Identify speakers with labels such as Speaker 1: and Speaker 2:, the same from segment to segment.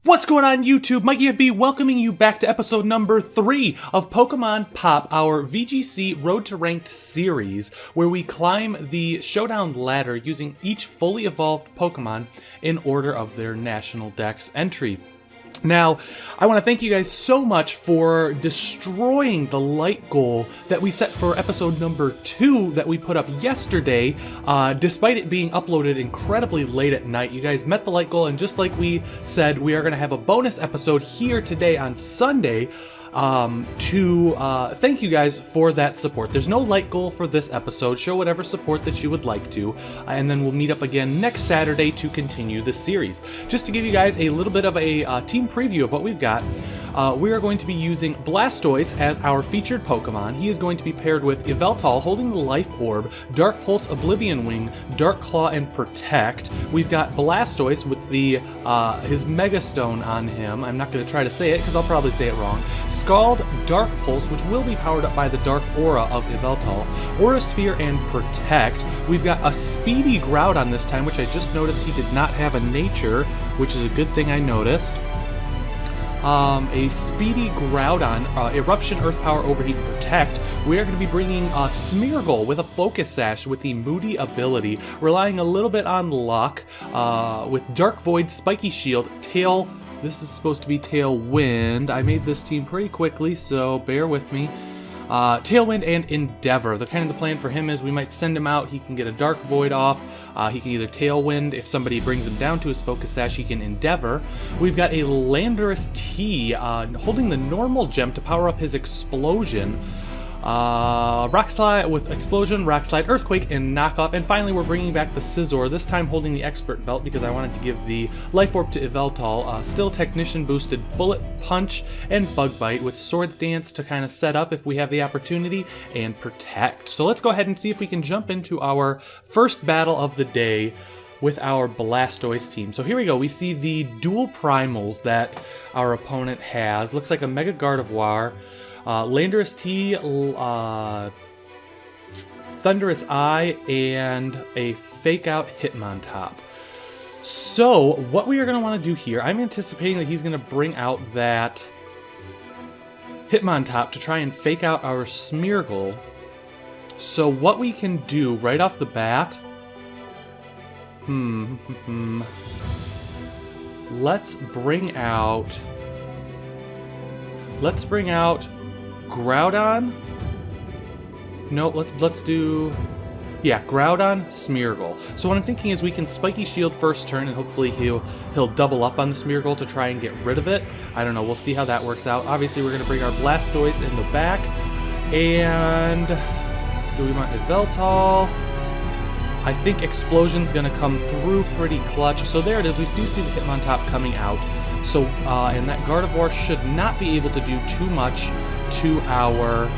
Speaker 1: What's going on YouTube? MikeyFB welcoming you back to episode number 3 of Pokemon Pop, our VGC Road to Ranked series, where we climb the Showdown ladder using each fully evolved Pokemon in order of their National Dex entry. Now, I want to thank you guys so much for destroying the light goal that we set for episode number 2 that we put up yesterday. Despite it being uploaded incredibly late at night, you guys met the light goal, and just like we said, we are going to have a bonus episode here today on Sunday to thank you guys for that support. There's no light goal for this episode. Show whatever support that you would like to, and then we'll meet up again next Saturday to continue the series. Just to give you guys a little bit of a team preview of what we've got, we are going to be using Blastoise as our featured Pokemon. He is going to be paired with Yveltal holding the Life Orb, Dark Pulse, Oblivion Wing, Dark Claw, and Protect. We've got Blastoise with the his Mega Stone on him. I'm not going to try to say it because I'll probably say it wrong. Scald, Dark Pulse, which will be powered up by the Dark Aura of Yveltal, Aura Sphere, and Protect. We've got a speedy Groudon this time, which I just noticed he did not have a Nature, which is a good thing I noticed. A speedy Groudon, Eruption, Earth Power, Overheat, and Protect. We are going to be bringing Smeargle with a Focus Sash with the Moody ability, relying a little bit on luck, with Dark Void, Spiky Shield, Tail. This is supposed to be Tailwind. I made this team pretty quickly, so bear with me. Tailwind and Endeavor. The kind of the plan for him is we might send him out. He can get a Dark Void off. He can either Tailwind. If somebody brings him down to his Focus Sash, he can Endeavor. We've got a Landorus T holding the normal gem to power up his Explosion. Rock Slide with Explosion, Rock Slide, Earthquake, and Knockoff. And finally, we're bringing back the Scizor, this time holding the Expert Belt because I wanted to give the Life Orb to Yveltal. Still Technician boosted Bullet Punch and Bug Bite with Swords Dance to kind of set up if we have the opportunity, and Protect. So let's go ahead and see if we can jump into our first battle of the day with our Blastoise team. So here we go. We see the dual primals that our opponent has. Looks like a Mega Gardevoir, Landorus T, Thunderous Eye, and a Fake Out Hitmontop. So what we are going to want to do here, I'm anticipating that he's going to bring out that Hitmontop to try and fake out our Smeargle. So what we can do right off the bat, let's bring out Groudon. No, let's do, yeah, Groudon, Smeargle. So what I'm thinking is we can Spiky Shield first turn, and hopefully he'll double up on the Smeargle to try and get rid of it. I don't know. We'll see how that works out. Obviously, we're going to bring our Blastoise in the back. And do we want Yveltal? I think Explosion's going to come through pretty clutch. So there it is. We do see the Hitmontop coming out. So, and that Gardevoir should not be able to do too much to our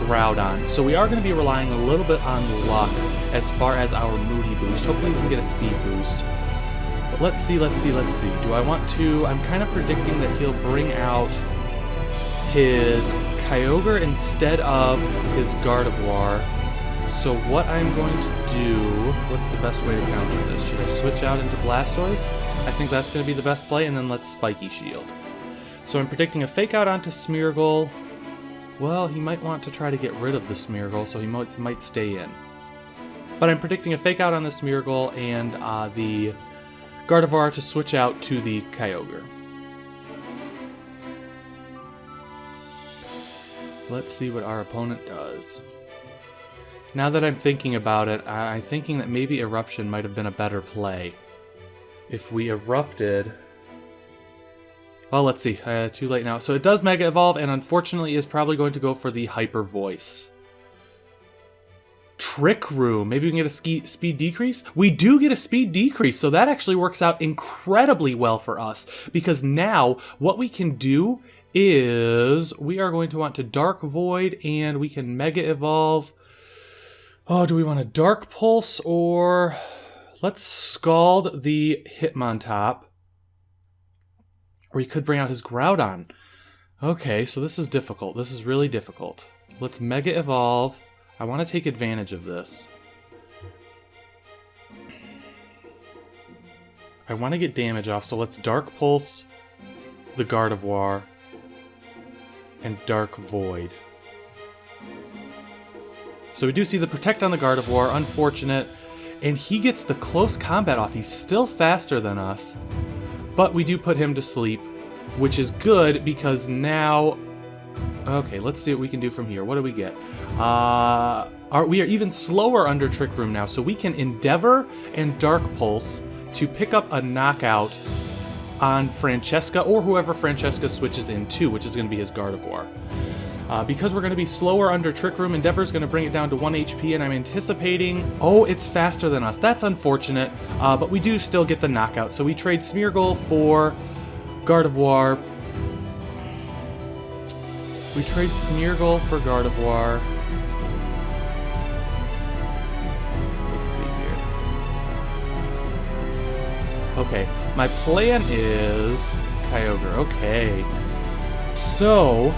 Speaker 1: Groudon. So we are going to be relying a little bit on luck as far as our Moody boost. Hopefully we can get a speed boost. But let's see. Do I want to... I'm kind of predicting that he'll bring out his Kyogre instead of his Gardevoir. So what I'm going to do... What's the best way to counter this? Should I switch out into Blastoise? I think that's going to be the best play, and then let's Spiky Shield. So I'm predicting a Fake Out onto Smeargle. Well, he might want to try to get rid of the Smeargle, so he might stay in. But I'm predicting a Fake Out on the Smeargle and the Gardevoir to switch out to the Kyogre. Let's see what our opponent does. Now that I'm thinking about it, I'm thinking that maybe Eruption might have been a better play. If we erupted... Well, let's see. Too late now. So it does Mega Evolve, and unfortunately is probably going to go for the Hyper Voice. Trick Room. Maybe we can get a speed decrease? We do get a speed decrease, so that actually works out incredibly well for us. Because now, what we can do is... We are going to want to Dark Void, and we can Mega Evolve. Oh, do we want a Dark Pulse, or... Let's Scald the Hitmontop. Or he could bring out his Groudon. Okay, so this is difficult. This is really difficult. Let's Mega Evolve. I want to take advantage of this. I want to get damage off, so let's Dark Pulse the Gardevoir and Dark Void. So we do see the Protect on the Gardevoir, unfortunate, and he gets the close combat off. He's still faster than us, but we do put him to sleep, which is good because now... Okay, let's see what we can do from here. What do we get? We are even slower under Trick Room now, so we can Endeavor and Dark Pulse to pick up a knockout on Francesca, or whoever Francesca switches into, which is going to be his Gardevoir. Because we're going to be slower under Trick Room, Endeavor's going to bring it down to 1 HP, and I'm anticipating... Oh, it's faster than us. That's unfortunate, but we do still get the knockout. So we trade Smeargle for Gardevoir. We trade Smeargle for Gardevoir. Let's see here. Okay, my plan is... Kyogre, okay. So...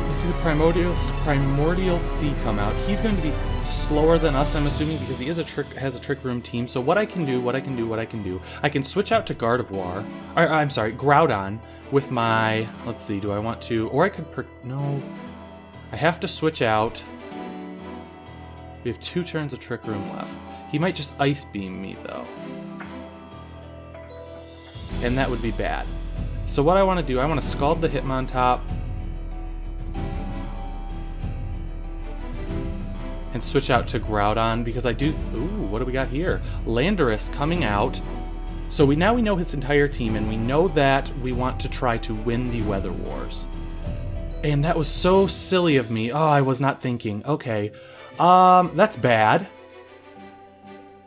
Speaker 1: You see the Primordial Sea come out. He's going to be slower than us, I'm assuming, because he is has a Trick Room team. So what I can do, I can switch out to Gardevoir. I'm sorry, Groudon with my... Let's see, do I want to... Or I could... No. I have to switch out. We have 2 turns of Trick Room left. He might just Ice Beam me, though. And that would be bad. So what I want to do, I want to Scald the Hitmontop. And switch out to Groudon, because I do... Ooh, what do we got here? Landorus coming out. So now we know his entire team, and we know that we want to try to win the Weather Wars. And that was so silly of me. Oh, I was not thinking. Okay. That's bad.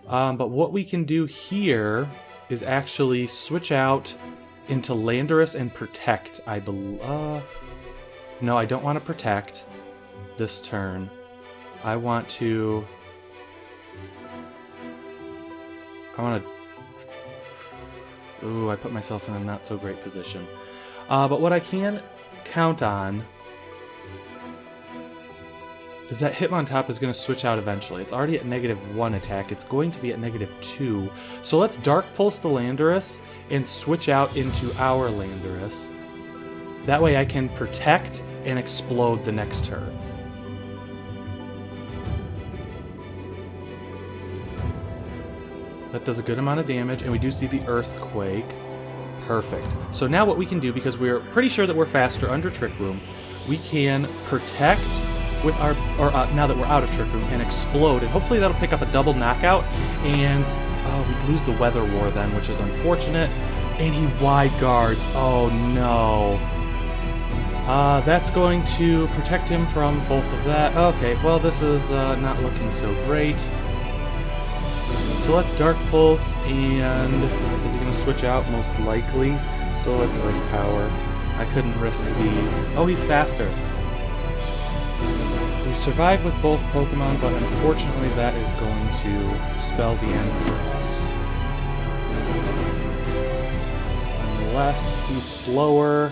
Speaker 1: But what we can do here is actually switch out into Landorus and Protect, I believe. No, I don't want to Protect this turn. I want to... Ooh, I put myself in a not so great position. But what I can count on is that Hitmontop is going to switch out eventually. It's already at -1 attack. It's going to be at -2. So let's Dark Pulse the Landorus and switch out into our Landorus. That way I can Protect and Explode the next turn. That does a good amount of damage, and we do see the Earthquake. Perfect. So now what we can do, because we're pretty sure that we're faster under Trick Room, we can Protect with our... now that we're out of Trick Room, and Explode, and hopefully that'll pick up a double knockout, and we'd lose the Weather War then, which is unfortunate. And he Wide Guards. Oh no. That's going to protect him from both of that. Okay, well this is not looking so great. So let's Dark Pulse, and is he going to switch out? Most likely. So let's Earth Power. I couldn't risk the... Oh, he's faster. We survived with both Pokemon, but unfortunately that is going to spell the end for us. Unless he's slower.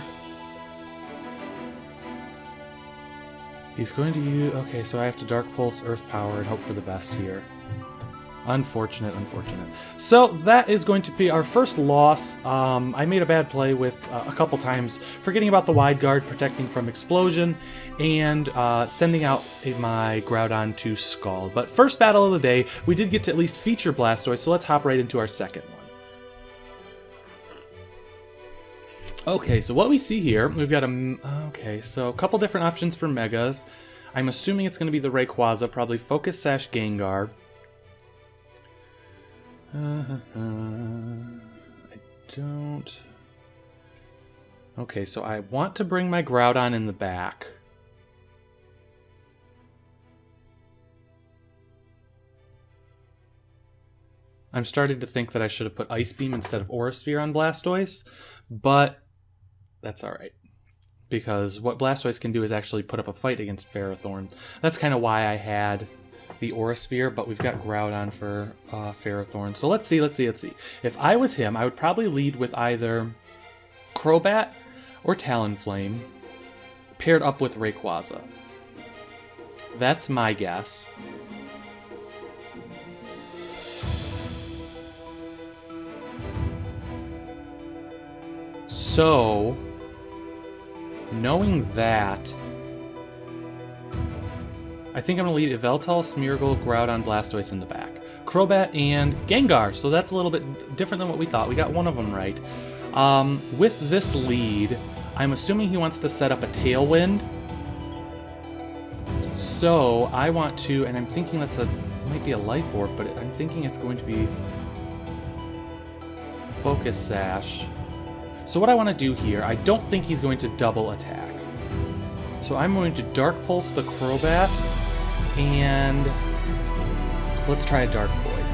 Speaker 1: He's going to use... Okay, so I have to Dark Pulse, Earth Power, and hope for the best here. Unfortunate, unfortunate. So that is going to be our first loss. I made a bad play with a couple times, forgetting about the Wide Guard, protecting from Explosion, and sending out my Groudon to Scald. But first battle of the day, we did get to at least feature Blastoise, so let's hop right into our second one. Okay, so what we see here, we've got a... Okay, so a couple different options for Megas. I'm assuming it's going to be the Rayquaza, probably Focus Sash Gengar. I don't... Okay, so I want to bring my Groudon in the back. I'm starting to think that I should have put Ice Beam instead of Aura Sphere on Blastoise, but that's alright. Because what Blastoise can do is actually put up a fight against Ferrothorn. That's kind of why I had the Aura Sphere, but we've got Groudon for Ferrothorn. So let's see. If I was him, I would probably lead with either Crobat or Talonflame paired up with Rayquaza. That's my guess. So, knowing that, I think I'm going to lead Yveltal, Smeargle, Groudon, Blastoise in the back. Crobat and Gengar, so that's a little bit different than what we thought. We got one of them right. With this lead, I'm assuming he wants to set up a Tailwind. So I want to, and I'm thinking that's might be a Life Orb, but I'm thinking it's going to be Focus Sash. So what I want to do here, I don't think he's going to double attack. So I'm going to Dark Pulse the Crobat, and let's try a Dark Void.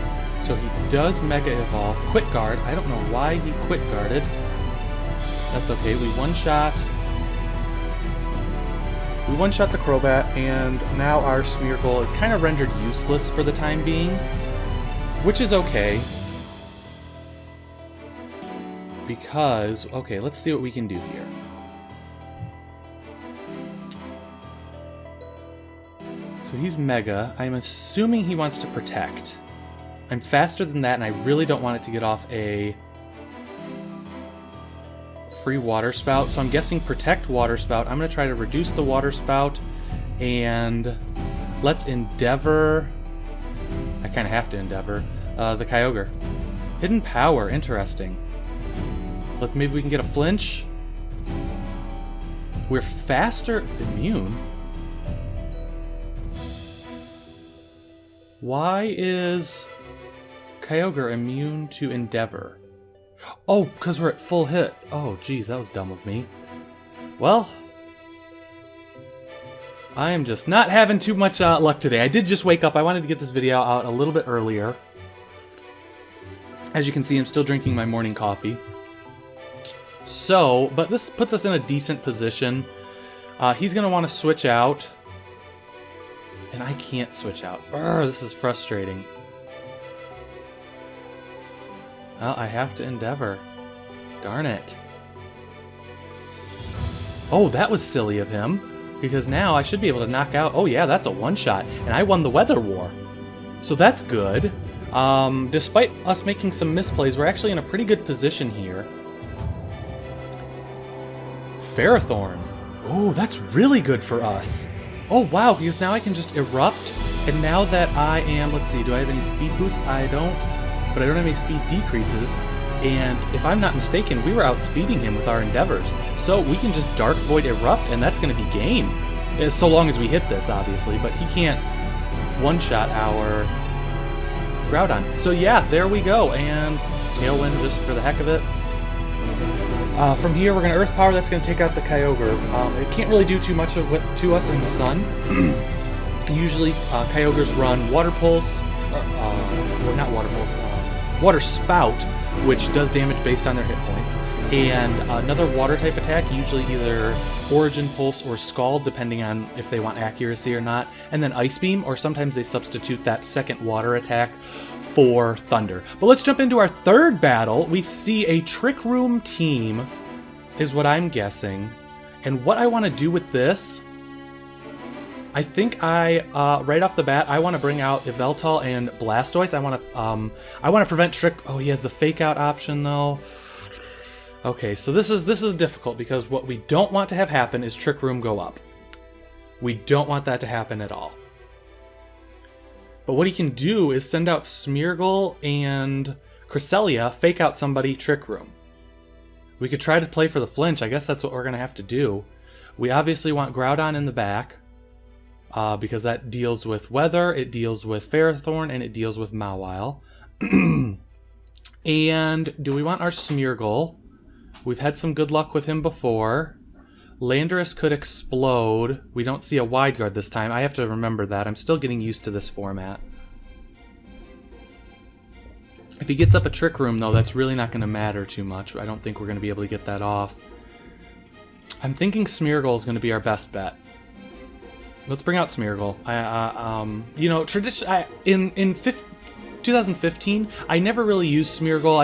Speaker 1: So he does Mega Evolve. Quick Guard. I don't know why he Quick Guarded. That's okay. We one-shot the Crobat, and now our Smeargle is kind of rendered useless for the time being, which is okay. Because, okay, let's see what we can do here. So he's Mega. I'm assuming he wants to Protect. I'm faster than that, and I really don't want it to get off a free Water Spout, so I'm guessing Protect Water Spout. I'm going to try to reduce the Water Spout, and let's Endeavor. I kind of have to Endeavor. The Kyogre. Hidden Power, interesting. Maybe we can get a Flinch. We're faster immune. Why is Kyogre immune to Endeavor? Oh, because we're at full hit. Oh, geez, that was dumb of me. Well, I am just not having too much luck today. I did just wake up. I wanted to get this video out a little bit earlier. As you can see, I'm still drinking my morning coffee. So, but this puts us in a decent position. He's going to want to switch out. And I can't switch out. Urgh, this is frustrating. Well, I have to Endeavor. Darn it. Oh, that was silly of him. Because now I should be able to knock out... Oh yeah, that's a one-shot. And I won the Weather War. So that's good. Despite us making some misplays, we're actually in a pretty good position here. Ferrothorn. Oh, that's really good for us. Oh, wow, because now I can just Erupt. And now that I am... Let's see, do I have any speed boosts? I don't. But I don't have any speed decreases. And if I'm not mistaken, we were outspeeding him with our Endeavors. So we can just Dark Void Erupt, and that's going to be game. So long as we hit this, obviously. But he can't one-shot our Groudon. So yeah, there we go. And Tailwind just for the heck of it. From here, we're going to Earth Power. That's going to take out the Kyogre. It can't really do too much to us in the sun. Usually, Kyogres run Water Pulse, well, not Water Pulse, Water Spout, which does damage based on their hit points, and another Water-type attack, usually either Origin Pulse or Scald, depending on if they want accuracy or not, and then Ice Beam, or sometimes they substitute that second Water attack for Thunder. But let's jump into our third battle. We see a Trick Room team, is what I'm guessing, and what I want to do with this, I think right off the bat, I want to bring out Yveltal and Blastoise. I want to prevent Trick... Oh, he has the Fake Out option, though. Okay, so this is difficult, because what we don't want to have happen is Trick Room go up. We don't want that to happen at all. But what he can do is send out Smeargle and Cresselia, Fake Out somebody, Trick Room. We could try to play for the flinch. I guess that's what we're going to have to do. We obviously want Groudon in the back. Because that deals with Weather, it deals with Ferrothorn, and it deals with Mawile. And do we want our Smeargle? We've had some good luck with him before. Landorus could explode. We don't see a Wide Guard this time. I have to remember that. I'm still getting used to this format. If he gets up a Trick Room, though, that's really not going to matter too much. I don't think we're going to be able to get that off. I'm thinking Smeargle is going to be our best bet. Let's bring out Smeargle. You know, in 2015, I never really used Smeargle.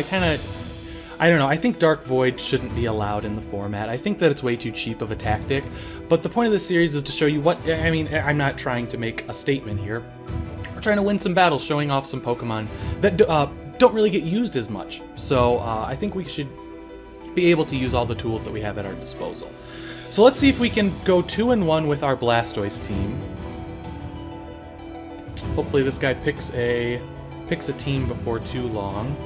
Speaker 1: I don't know. I think Dark Void shouldn't be allowed in the format. I think that it's way too cheap of a tactic. But the point of this series is to show you what... I mean, I'm not trying to make a statement here. We're trying to win some battles, showing off some Pokemon that don't really get used as much. So I think we should be able to use all the tools that we have at our disposal. So let's see if we can go 2-1 with our Blastoise team. Hopefully this guy picks a team before too long.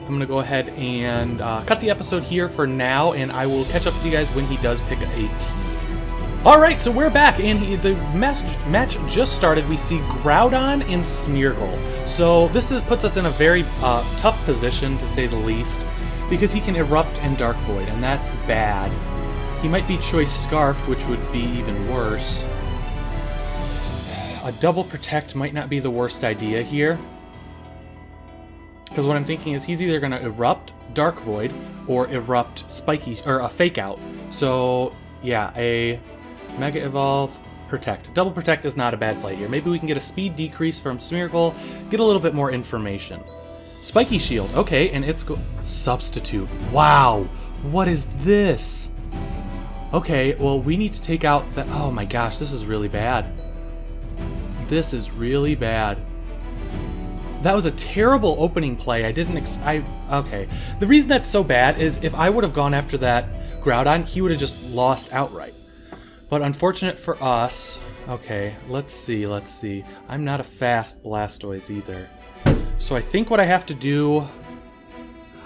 Speaker 1: I'm going to go ahead and cut the episode here for now, and I will catch up with you guys when he does pick a team. Alright, so we're back, and the match just started. We see Groudon and Smeargle. So this puts us in a very tough position, to say the least, because he can Erupt and Dark Void, and that's bad. He might be Choice Scarfed, which would be even worse. A double Protect might not be the worst idea here. Because what I'm thinking is he's either going to Erupt, Dark Void, or Erupt Spiky, or a Fake Out. So, yeah, a Mega Evolve, Protect. Double Protect is not a bad play here. Maybe we can get a speed decrease from Smeargle, get a little bit more information. Spiky Shield, okay, and it's Substitute. Wow, what is this? Okay, well, we need to take out that. Oh my gosh, this is really bad. This is really bad. That was a terrible opening play. I didn't okay. The reason that's so bad is if I would have gone after that Groudon, he would have just lost outright. But unfortunate for us. Okay, let's see. I'm not a fast Blastoise either. So I think what I have to do,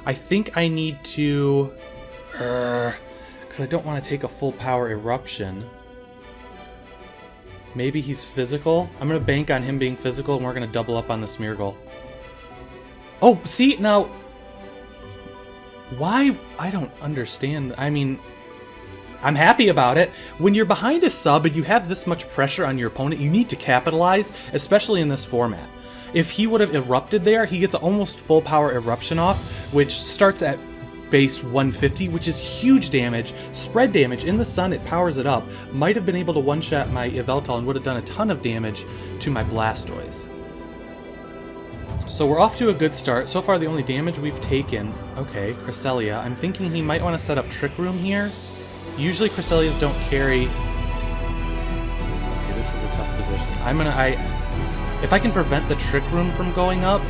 Speaker 1: I think I need to, because I don't want to take a full power Eruption. Maybe he's physical. I'm going to bank on him being physical, and we're going to double up on the Smeargle. Oh, see, now, why? I don't understand. I mean, I'm happy about it. When you're behind a sub and you have this much pressure on your opponent, you need to capitalize, especially in this format. If he would have Erupted there, he gets almost full power Eruption off, which starts at base 150, which is huge damage. Spread damage. In the sun, it powers it up. Might have been able to one-shot my Yveltal and would have done a ton of damage to my Blastoise. So we're off to a good start. So far, the only damage we've taken... Okay, Cresselia. I'm thinking he might want to set up Trick Room here. Usually Cresselias don't carry... Okay, this is a tough position. If I can prevent the Trick Room from going up,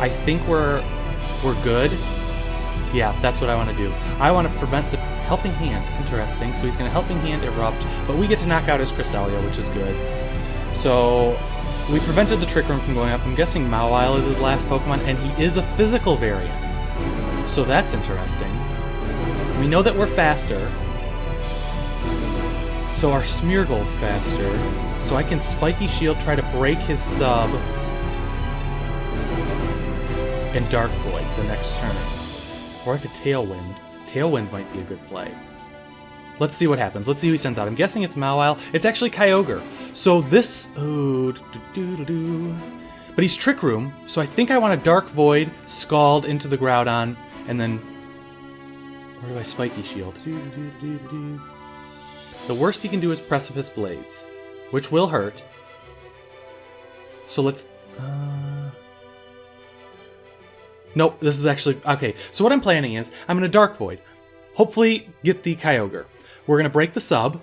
Speaker 1: I think we're good. Yeah, that's what I want to do. I want to prevent the Helping Hand. Interesting. So he's going to Helping Hand Erupt, but we get to knock out his Cresselia, which is good. So we prevented the Trick Room from going up. I'm guessing Mawile is his last Pokemon, and he is a physical variant. So that's interesting. We know that we're faster. So our Smeargle's faster. So I can Spiky Shield, try to break his sub, and Dark Void the next turn. Or I could Tailwind. Tailwind might be a good play. Let's see what happens. Let's see who he sends out. I'm guessing it's Mawile. It's actually Kyogre. So this... Oh, but he's Trick Room, so I think I want a Dark Void, Scald into the Groudon, and then... Where do I Spiky Shield? The worst he can do is Precipice Blades, which will hurt. So let's... Nope, this is actually... Okay, so what I'm planning is, I'm going to Dark Void. Hopefully get the Kyogre. We're going to break the sub.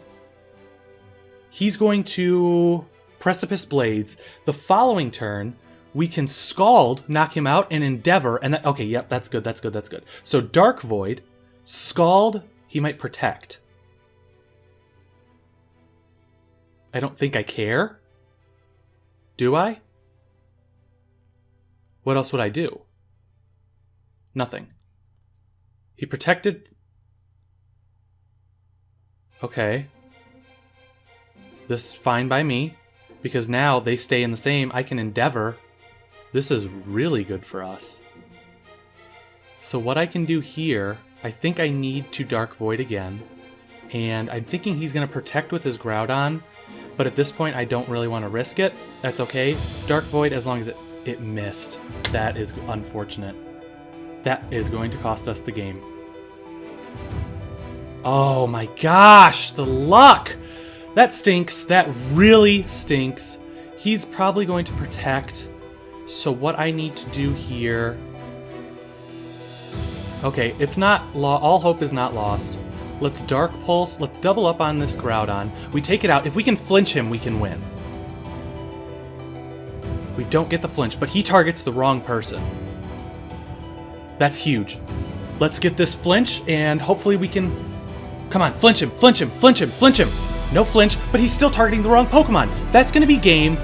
Speaker 1: He's going to Precipice Blades. The following turn, we can Scald, knock him out, and Endeavor, and that... Okay, yep, that's good. So Dark Void, Scald, he might Protect. I don't think I care. Do I? What else would I do? Nothing. He protected... Okay. This is fine by me, because now they stay in the same. I can Endeavor. This is really good for us. So what I can do here, I think I need to Dark Void again. And I'm thinking he's going to Protect with his Groudon. But at this point, I don't really want to risk it. That's okay. Dark Void, as long as it missed. That is unfortunate. That is going to cost us the game. Oh my gosh, the luck! That stinks. That really stinks. He's probably going to Protect. So what I need to do here... Okay, it's not... All hope is not lost. Let's Dark Pulse. Let's double up on this Groudon. We take it out. If we can flinch him, we can win. We don't get the flinch, but he targets the wrong person. That's huge. Let's get this flinch, and hopefully we can... Come on, flinch him, flinch him, flinch him, flinch him. No flinch, but he's still targeting the wrong Pokemon. That's going to be game.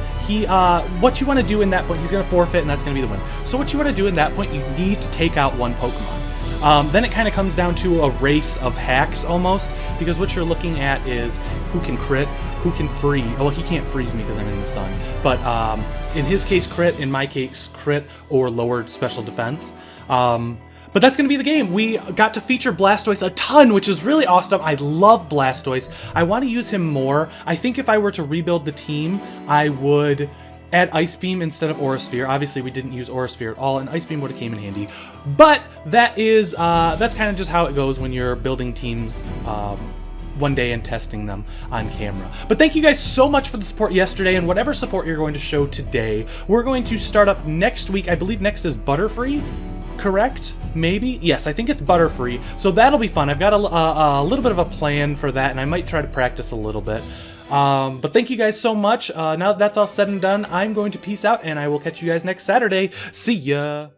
Speaker 1: What you want to do in that point, he's going to forfeit, and that's going to be the win. So what you want to do in that point, you need to take out one Pokemon. Then it kind of comes down to a race of hacks almost, because what you're looking at is who can crit, who can freeze. Well, he can't freeze me because I'm in the sun. But in his case, crit. In my case, crit or lowered special defense. But that's going to be the game. We got to feature Blastoise a ton, which is really awesome. I love Blastoise. I want to use him more. I think if I were to rebuild the team, I would add Ice Beam instead of Aura Sphere. Obviously, we didn't use Aura Sphere at all, and Ice Beam would have came in handy. But that is that's kind of just how it goes when you're building teams one day and testing them on camera. But thank you guys so much for the support yesterday, and whatever support you're going to show today. We're going to start up next week. I believe next is Butterfree. Correct? Maybe? Yes, I think it's Butterfree, so that'll be fun. I've got a little bit of a plan for that, and I might try to practice a little bit. But thank you guys so much. Now that that's all said and done, I'm going to peace out, and I will catch you guys next Saturday. See ya!